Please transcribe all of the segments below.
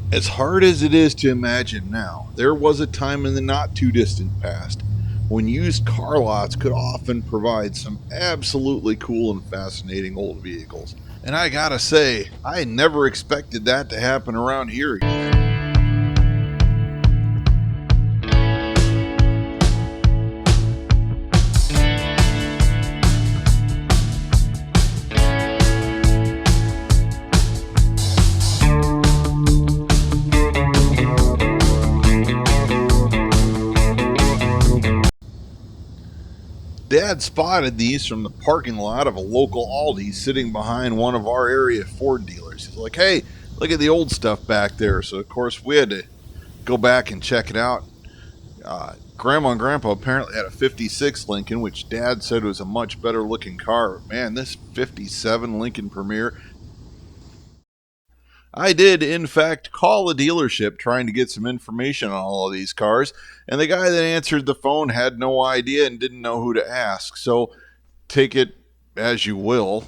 As hard as it is to imagine now, there was a time in the not too distant past when used car lots could often provide some absolutely cool and fascinating old vehicles. And I gotta say, I never expected that to happen around here again. Dad spotted these from the parking lot of a local Aldi sitting behind one of our area Ford dealers. He's like, hey, look at the old stuff back there. So, of course, we had to go back and check it out. Grandma and Grandpa apparently had a 56 Lincoln, which Dad said was a much better looking car. Man, this 57 Lincoln Premier. I did, in fact, call a dealership trying to get some information on all of these cars, and the guy that answered the phone had no idea and didn't know who to ask. So take it as you will.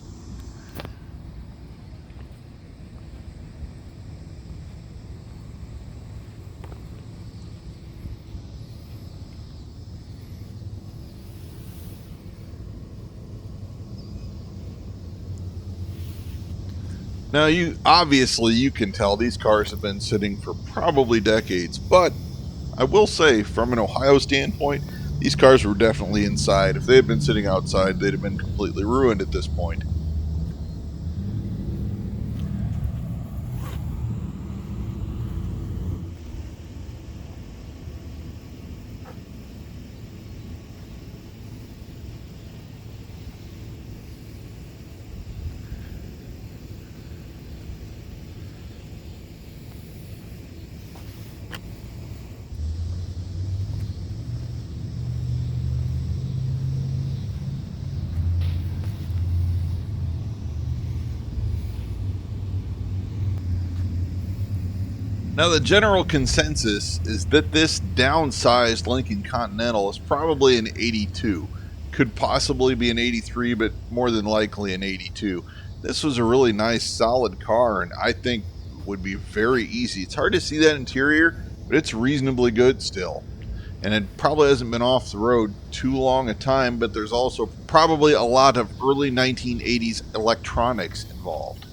Now, you can tell these cars have been sitting for probably decades, but I will say, from an Ohio standpoint, these cars were definitely inside. If they had been sitting outside, they'd have been completely ruined at this point. Now, the general consensus is that this downsized Lincoln Continental is probably an 82. Could possibly be an 83, but more than likely an 82. This was a really nice, solid car, and I think would be very easy. It's hard to see that interior, but it's reasonably good still. And it probably hasn't been off the road too long a time, but there's also probably a lot of early 1980s electronics involved.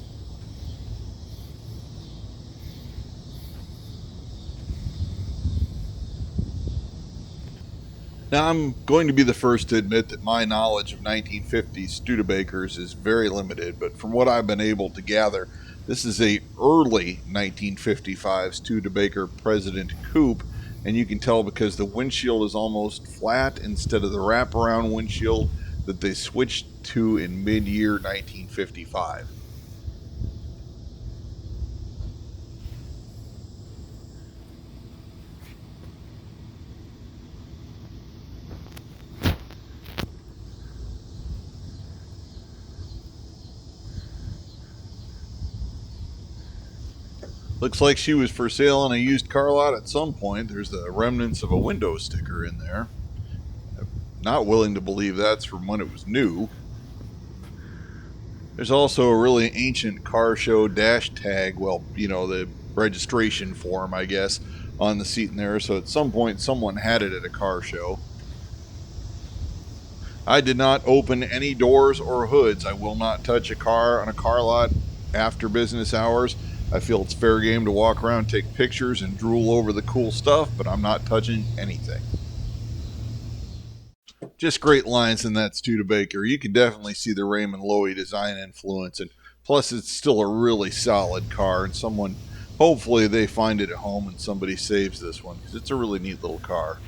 Now, I'm going to be the first to admit that my knowledge of 1950s Studebakers is very limited, but from what I've been able to gather, this is a early 1955 Studebaker President Coupe, and you can tell because the windshield is almost flat instead of the wraparound windshield that they switched to in mid-year 1955. Looks like she was for sale on a used car lot at some point. There's the remnants of a window sticker in there. I'm not willing to believe that's from when it was new. There's also a really ancient car show dash tag, well, the registration form, I guess, on the seat in there. So at some point, someone had it at a car show. I did not open any doors or hoods. I will not touch a car on a car lot after business hours. I feel it's fair game to walk around, take pictures, and drool over the cool stuff, but I'm not touching anything. Just great lines in that Studebaker. You can definitely see the Raymond Loewy design influence, and plus it's still a really solid car. And hopefully, they find it at home and somebody saves this one because it's a really neat little car.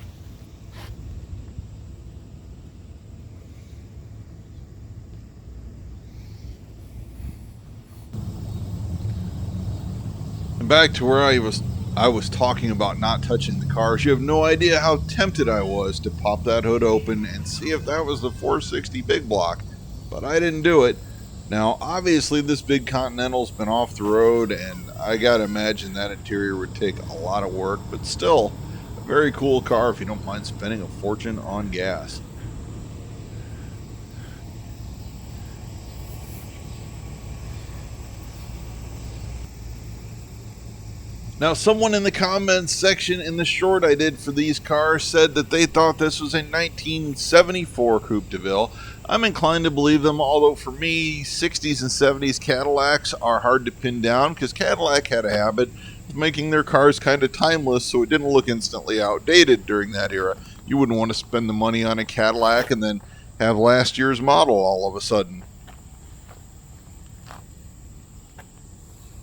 And back to where I was talking about not touching the cars. You have no idea how tempted I was to pop that hood open and see if that was the 460 big block, but I didn't do it. Now, obviously, this big Continental's been off the road, and I gotta imagine that interior would take a lot of work, but still, a very cool car if you don't mind spending a fortune on gas. Now, someone in the comments section in the short I did for these cars said that they thought this was a 1974 Coupe DeVille. I'm inclined to believe them, although for me, 60s and 70s Cadillacs are hard to pin down because Cadillac had a habit of making their cars kind of timeless so it didn't look instantly outdated during that era. You wouldn't want to spend the money on a Cadillac and then have last year's model all of a sudden.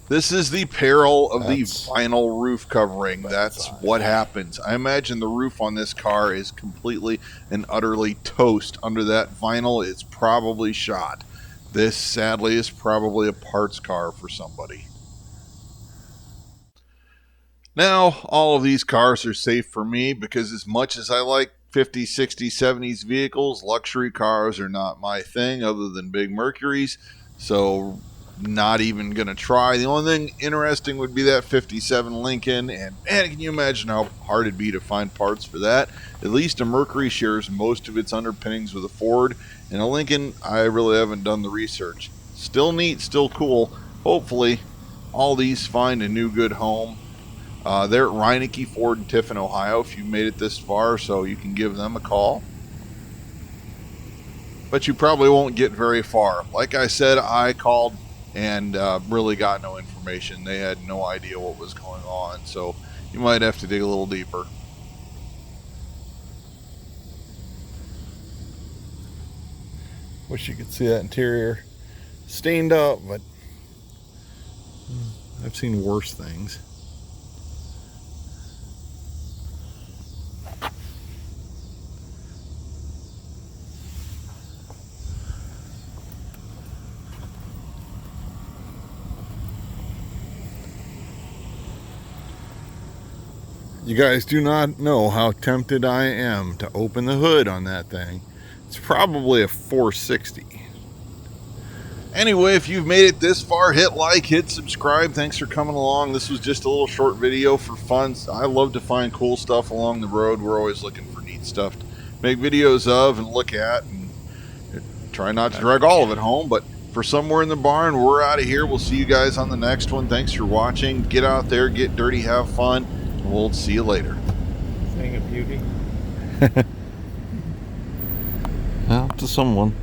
This is the peril of the vinyl roof covering. That's what happens. I imagine the roof on this car is completely and utterly toast. Under that vinyl, it's probably shot. This, sadly, is probably a parts car for somebody. Now, all of these cars are safe for me because as much as I like 50s, 60s, 70s vehicles, luxury cars are not my thing other than big Mercuries. So not even going to try. The only thing interesting would be that 57 Lincoln, and man, can you imagine how hard it'd be to find parts for that? At least a Mercury shares most of its underpinnings with a Ford, and a Lincoln, I really haven't done the research. Still neat, still cool. Hopefully, all these find a new good home. They're at Reineke Ford in Tiffin, Ohio, if you've made it this far, so you can give them a call. But you probably won't get very far. Like I said, I called and really got no information. They had no idea what was going on, so you might have to dig a little deeper. Wish you could see that interior stained up, but I've seen worse things. You guys do not know how tempted I am to open the hood on that thing. It's probably a 460. Anyway, if you've made it this far, hit like, hit subscribe. Thanks for coming along. This was just a little short video for fun. I love to find cool stuff along the road. We're always looking for neat stuff to make videos of and look at, and try not to drag all of it home, but for Somewhere in the Barn, we're out of here. We'll see you guys on the next one. Thanks for watching. Get out there, get dirty, have fun. We'll see you later. Thing of beauty. Well, to someone.